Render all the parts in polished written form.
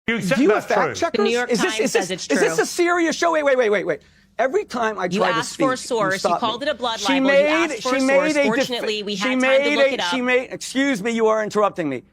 You accept Do you that's have fact true? checkers? The New York Times says it's true. Is this a serious show? Wait. Every time I try to speak, you asked for a source. You called it a blood libel. You asked for a source. Fortunately, we had time to look it up. Excuse me, you are interrupting me.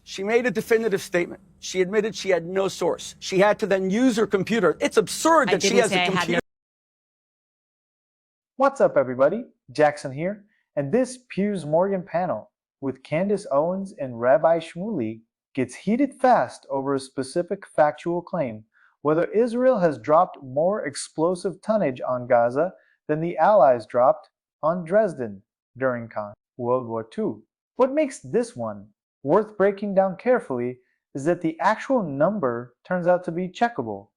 She made a definitive statement. She admitted she had no source. She had to then use her computer. It's absurd that she has a computer. What's up, everybody? Jackson here, and this Piers Morgan panel with Candace Owens and Rabbi Shmuley gets heated fast over a specific factual claim, whether Israel has dropped more explosive tonnage on Gaza than the Allies dropped on Dresden during World War II. What makes this one worth breaking down carefully is that the actual number turns out to be checkable,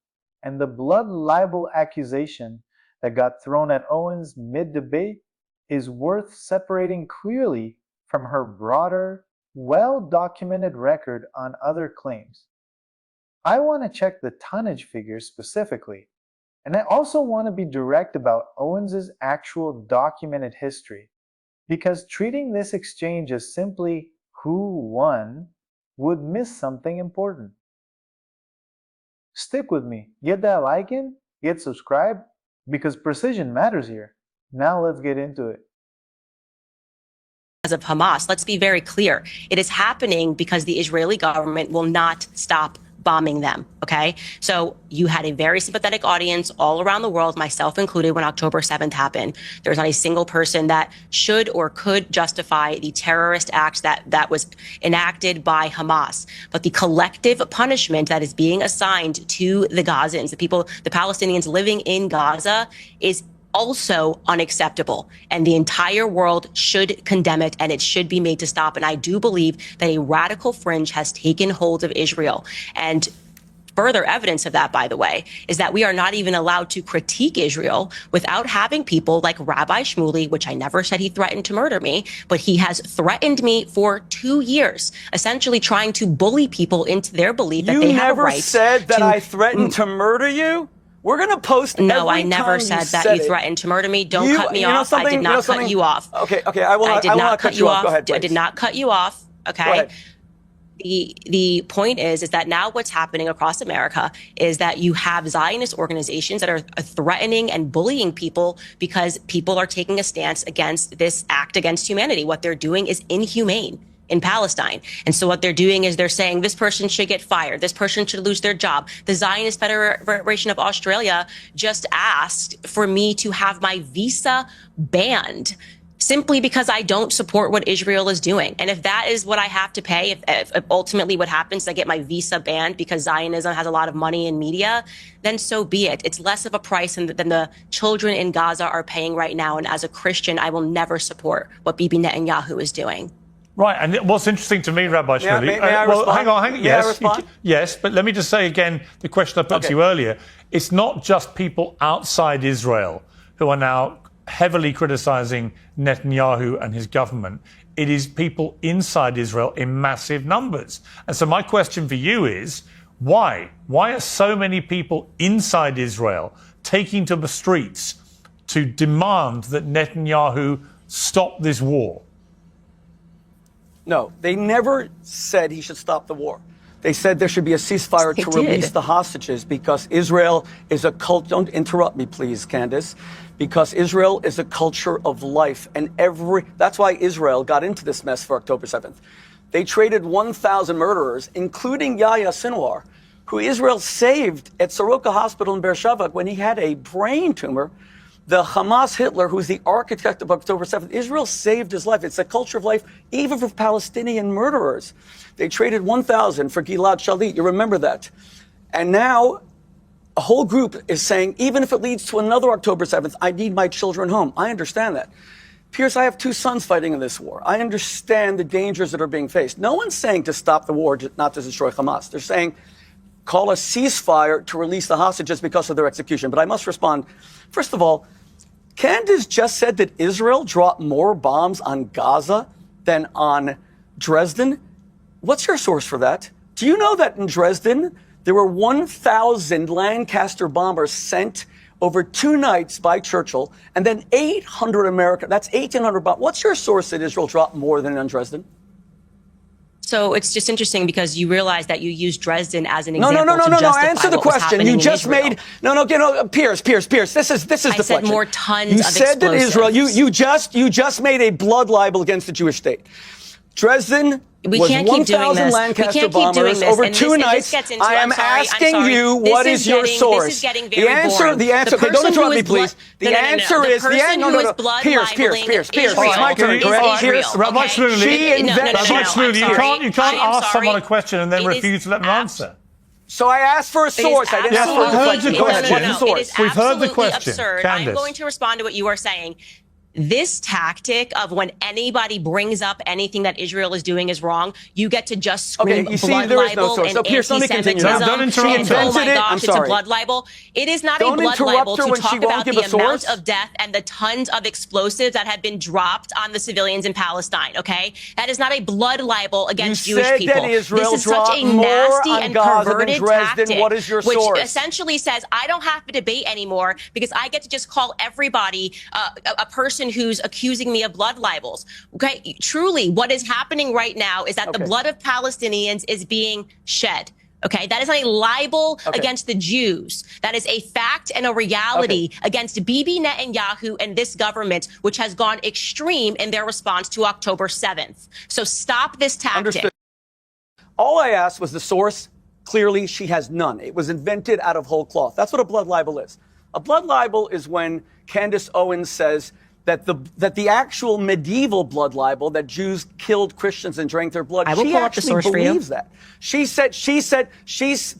and the blood libel accusation that got thrown at Owens mid-debate is worth separating clearly from her broader, well-documented record on other claims. I want to check the tonnage figures specifically, and I also want to be direct about Owens' actual documented history, because treating this exchange as simply who won would miss something important. Stick with me, get that like in, get subscribed, because precision matters here. Now let's get into it. Of Hamas, let's be very clear. It is happening because the Israeli government will not stop bombing them, okay? So you had a very sympathetic audience all around the world, myself included, when October 7th happened. There was not a single person that should or could justify the terrorist acts that was enacted by Hamas. But the collective punishment that is being assigned to the Gazans, the Palestinians living in Gaza, is also unacceptable, and the entire world should condemn it, and it should be made to stop. And I do believe that a radical fringe has taken hold of Israel. And further evidence of that, by the way, is that we are not even allowed to critique Israel without having people like Rabbi Shmuley, which I never said he threatened to murder me, but he has threatened me for 2 years, essentially trying to bully people into their belief that they have a right. You never said that I threatened to murder you? We're going to post No, I never said that you threatened to murder me. Don't cut me off. I did not cut you off. Okay, I will not cut you off. Go ahead, please. I did not cut you off, okay? The point is that now what's happening across America is that you have Zionist organizations that are threatening and bullying people because people are taking a stance against this act against humanity. What they're doing is inhumane in Palestine. And so what they're doing is they're saying this person should get fired. This person should lose their job. The Zionist Federation of Australia just asked for me to have my visa banned simply because I don't support what Israel is doing. And if that is what I have to pay, if ultimately what happens, I get my visa banned because Zionism has a lot of money in media, then so be it. It's less of a price than the children in Gaza are paying right now. And as a Christian, I will never support what Bibi Netanyahu is doing. Right, and what's interesting to me, Rabbi Shmuley... May I respond? Hang on. Yes, but let me just say again the question I put to you earlier. It's not just people outside Israel who are now heavily criticizing Netanyahu and his government. It is people inside Israel in massive numbers. And so my question for you is, why? Why are so many people inside Israel taking to the streets to demand that Netanyahu stop this war? No, they never said he should stop the war. They said there should be a ceasefire to release the hostages because Israel is a cult. Don't interrupt me, please, Candace. Because Israel is a culture of life. And that's why Israel got into this mess for October 7th. They traded 1,000 murderers, including Yahya Sinwar, who Israel saved at Soroka Hospital in Beersheba when he had a brain tumor. The Hamas Hitler, who's the architect of October 7th, Israel saved his life. It's a culture of life, even for Palestinian murderers. They traded 1,000 for Gilad Shalit. You remember that. And now a whole group is saying, even if it leads to another October 7th, I need my children home. I understand that. Piers, I have 2 sons fighting in this war. I understand the dangers that are being faced. No one's saying to stop the war, not to destroy Hamas. They're saying call a ceasefire to release the hostages because of their execution. But I must respond. First of all, Candace just said that Israel dropped more bombs on Gaza than on Dresden. What's your source for that? Do you know that in Dresden, there were 1,000 Lancaster bombers sent over 2 nights by Churchill, and then 800 American, that's 1,800 bombs. What's your source that Israel dropped more than on Dresden? So it's just interesting because you realize that you used Dresden as an No, example. no. to justify Answer the what was question. You happening in just Israel. made Piers. This is the I said deflection. more tons You of said that Israel. explosives. You just made a blood libel against the Jewish state. Dresden We was can't keep doing 1,000 this. Lancaster We can't keep doing bombers this. over And two this nights. gets into, I am I'm sorry. asking you, what is your source? This is getting The very answer. boring. The answer. Okay, don't interrupt me, please. The answer is The person who is blood Piers. libeling It's Israel my turn. is Correct. Israel, Piers. Rabbi okay? Shmuley, Rabbi Shmuley, you can't I am ask someone a sorry. question and then It is refuse to let them answer. So I asked for a source. I didn't ask for a I've heard deflection. the Go ahead. question. What's the source? It is We've heard the absolutely question. absurd. Candace. I'm going to respond to what you are saying. This tactic of when anybody brings up anything that Israel is doing is wrong, you get to just scream Okay, you see, blood there is no libel source. and So, Piers, let me continue. anti-Semitism. Don't interrupt and, her. oh my I'm gosh, it's a sorry. blood libel. It is not Don't a blood interrupt libel her to when she talk won't about give the a source. amount of death and the tons of explosives that have been dropped on the civilians in Palestine, okay? That is not a blood libel against You Jewish said people. that Israel This is such a dropped more nasty on and Gaza than perverted Dresden. tactic. What is your which source? essentially says, I don't have to debate anymore because I get to just call everybody a person who's accusing me of blood libels. Okay, truly, what is happening right now is that the blood of Palestinians is being shed. Okay, that is not a libel against the Jews. That is a fact and a reality against Bibi Netanyahu and this government, which has gone extreme in their response to October 7th. So stop this tactic. Understood. All I asked was the source. Clearly, she has none. It was invented out of whole cloth. That's what a blood libel is. A blood libel is when Candace Owens says that the actual medieval blood libel, that Jews killed Christians and drank their blood, I will she pull up the actually source for you. believes that. She's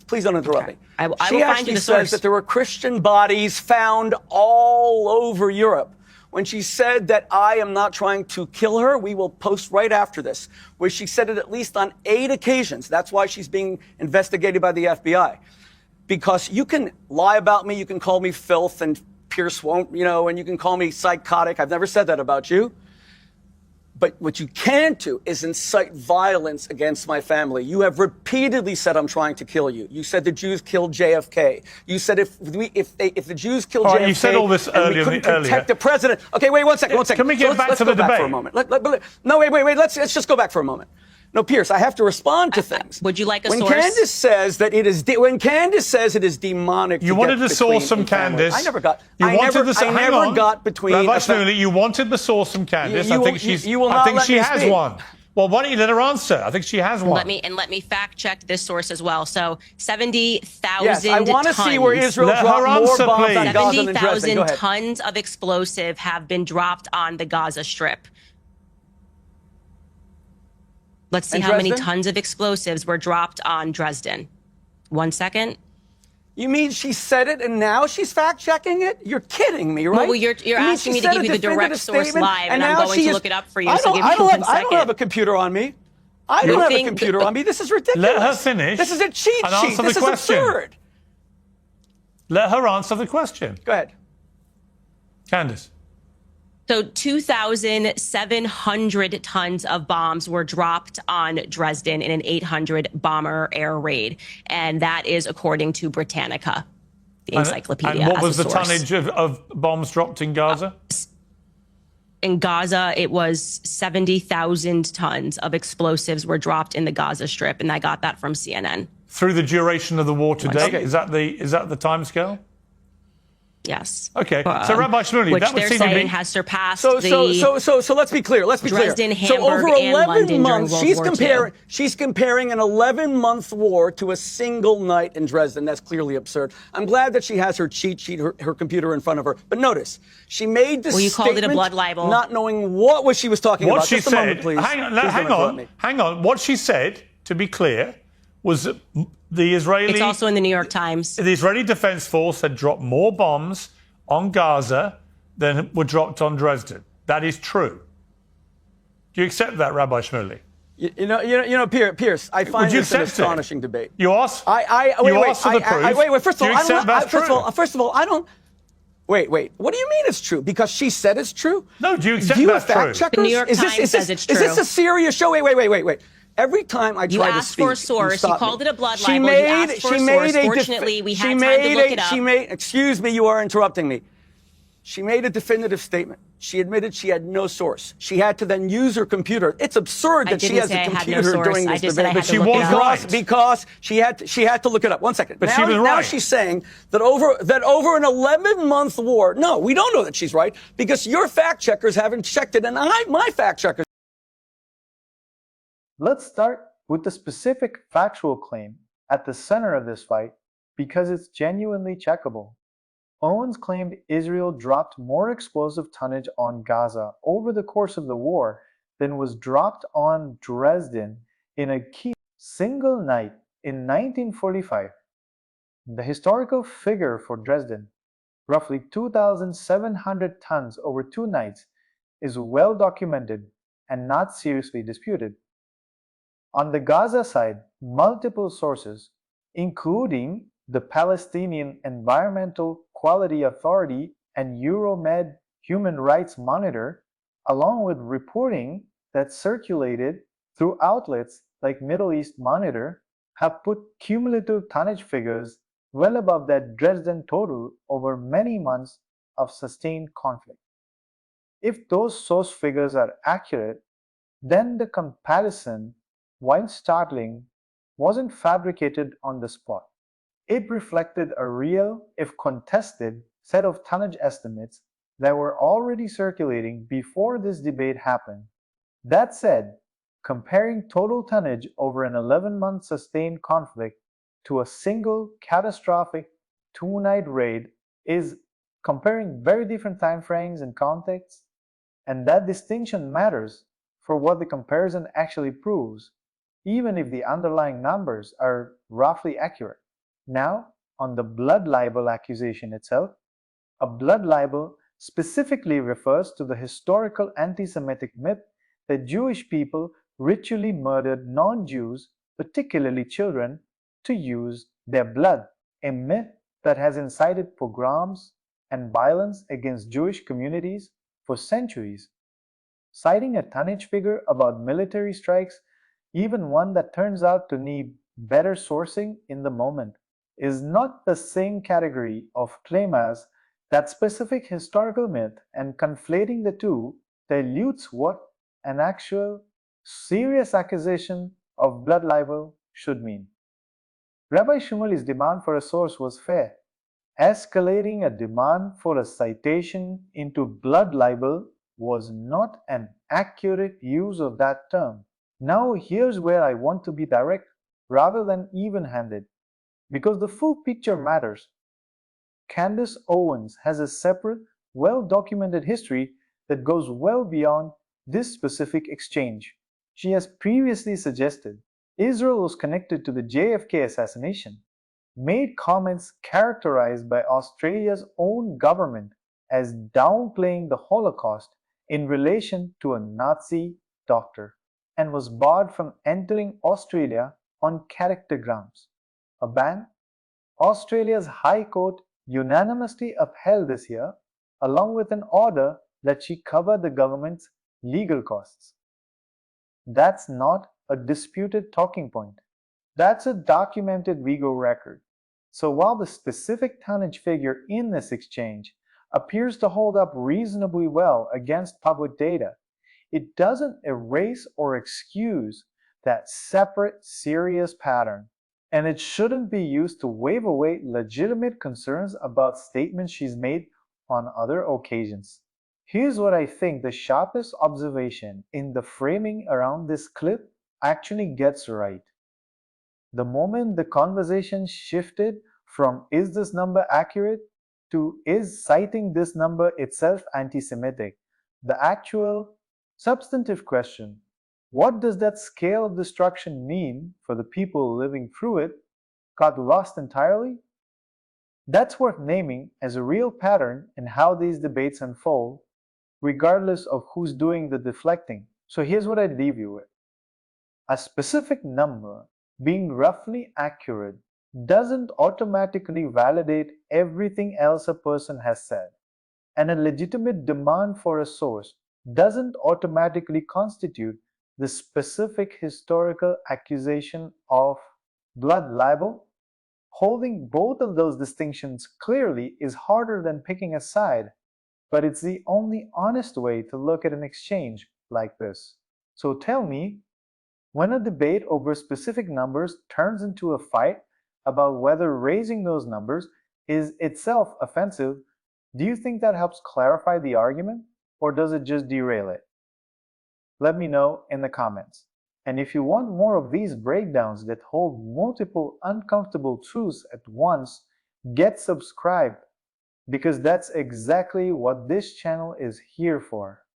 please don't interrupt me. I will She find actually you the says source. that there were Christian bodies found all over Europe. When she said that I am not trying to kill her, we will post right after this, where she said it at least on 8 occasions. That's why she's being investigated by the FBI. Because you can lie about me, you can call me filth, and Pierce won't, and you can call me psychotic. I've never said that about you. But what you can't do is incite violence against my family. You have repeatedly said I'm trying to kill you. You said the Jews killed JFK. You said if the Jews killed JFK, you said all this and we earlier. couldn't protect the president. Okay, wait, one second. Can we get back to the debate debate for a moment? No, wait. Let's just go back for a moment. No, Pierce, I have to respond to things. Would you like a when source? Candace says that it is when Candace says it is demonic. You wanted the source from Candace. I never got. You I wanted never, the I never got between. Rabbi Shmuley, you wanted the source from Candace. You I think she has speak. one. Well, why don't you let her answer? I think she has one. Let me fact check this source as well. So 70,000 Yes, I want to see where Israel Let her dropped more answer, bombs please. on Gaza than Dresden. Go 70,000 ahead. tons of explosive have been dropped on the Gaza Strip. Let's see And how many Dresden? tons of explosives were dropped on Dresden. 1 second. You mean she said it and now she's fact checking it? You're kidding me, right? Well, you're You mean asking she me to said give a you the direct definitive source statement, live, and I'm now going she to is- look it up for you. I So give me I don't 1 have, I don't second. have a computer on me. I don't have a computer on me. This is ridiculous. Let her finish This is a cheat and sheet. answer This the is question. absurd. Let her answer the question. Go ahead. Candace. So 2,700 tons of bombs were dropped on Dresden in an 800 bomber air raid. And that is according to Britannica, the encyclopedia. And what as was a the source. tonnage of bombs dropped in Gaza? In Gaza, it was 70,000 tons of explosives were dropped in the Gaza Strip. And I got that from CNN. Through the duration of the war to date? Okay. Is that the timescale? Yes. Okay. So Rabbi Shmuley, which that would they're seem to saying be has surpassed So the let's be clear. Let's be Dresden, clear. So Hamburg, over and 11 London during months, World War II. she's comparing an 11-month war to a single night in Dresden. That's clearly absurd. I'm glad that she has her cheat sheet, her computer in front of her. But notice, she made this you called it a statement blood libel. not knowing what she was talking what about. she Just a said. moment, please. Hang Please don't interrupt me. on. What she said, to be clear, was that the Israeli. It's also in the New York Times. The Israeli Defense Force had dropped more bombs on Gaza than were dropped on Dresden. That is true. Do you accept that, Rabbi Shmuley? You know, Pierce, I find you this an accept it? astonishing debate. You asked. Wait, asked for the proof. Wait. First of Do all, you accept that's true? First of all, I don't. Wait. What do you mean it's true? Because she said it's true? No, do you accept Do you that's have fact true? checkers? The New York Times says it's Is this true. a serious show? Wait. Every time I try to asked speak, for a source. You stop called me. it a blood She libel. You asked for a source. made Fortunately, we had she time made to look it up. Excuse me, you are interrupting me. She made a definitive statement. She admitted she had no source. She had to then use her computer. It's absurd that she has a computer during this debate. But she was right. Because she had to look it up. One second. But she was right. Now she's saying that over an 11-month war. No, we don't know that she's right because your fact checkers haven't checked it, and my fact checkers. Let's start with the specific factual claim at the center of this fight because it's genuinely checkable. Owens claimed Israel dropped more explosive tonnage on Gaza over the course of the war than was dropped on Dresden in a key single night in 1945. The historical figure for Dresden, roughly 2,700 tons over 2 nights, is well documented and not seriously disputed. On the Gaza side, multiple sources, including the Palestinian Environmental Quality Authority and Euromed Human Rights Monitor, along with reporting that circulated through outlets like Middle East Monitor, have put cumulative tonnage figures well above that Dresden total over many months of sustained conflict. If those source figures are accurate, then the comparison, while startling, wasn't fabricated on the spot. It reflected a real, if contested, set of tonnage estimates that were already circulating before this debate happened. That said, comparing total tonnage over an 11-month sustained conflict to a single catastrophic 2-night raid is comparing very different time frames and contexts, and that distinction matters for what the comparison actually proves, even if the underlying numbers are roughly accurate. Now, on the blood libel accusation itself, a blood libel specifically refers to the historical anti-Semitic myth that Jewish people ritually murdered non-Jews, particularly children, to use their blood, a myth that has incited pogroms and violence against Jewish communities for centuries. Citing a tonnage figure about military strikes, even one that turns out to need better sourcing in the moment, is not the same category of claim as that specific historical myth, and conflating the two dilutes what an actual serious accusation of blood libel should mean. Rabbi Shmuley's demand for a source was fair. Escalating a demand for a citation into blood libel was not an accurate use of that term. Now here's where I want to be direct rather than even-handed, because the full picture matters. Candace Owens has a separate, well-documented history that goes well beyond this specific exchange. She has previously suggested Israel was connected to the JFK assassination, made comments characterized by Australia's own government as downplaying the Holocaust in relation to a Nazi doctor, and was barred from entering Australia on character grounds. A ban Australia's High Court unanimously upheld this year, along with an order that she cover the government's legal costs. That's not a disputed talking point. That's a documented legal record. So while the specific tonnage figure in this exchange appears to hold up reasonably well against public data, it doesn't erase or excuse that separate, serious pattern, and it shouldn't be used to wave away legitimate concerns about statements she's made on other occasions. Here's what I think the sharpest observation in the framing around this clip actually gets right. The moment the conversation shifted from "is this number accurate" to "is citing this number itself anti-Semitic," the actual substantive question, what does that scale of destruction mean for the people living through it, got lost entirely? That's worth naming as a real pattern in how these debates unfold, regardless of who's doing the deflecting. So here's what I'd leave you with. A specific number being roughly accurate doesn't automatically validate everything else a person has said, and a legitimate demand for a source doesn't automatically constitute the specific historical accusation of blood libel. Holding both of those distinctions clearly is harder than picking a side. but it's the only honest way to look at an exchange like this. So tell me, when a debate over specific numbers turns into a fight about whether raising those numbers is itself offensive, do you think that helps clarify the argument, or does it just derail it? Let me know in the comments. And if you want more of these breakdowns that hold multiple uncomfortable truths at once, get subscribed, because that's exactly what this channel is here for.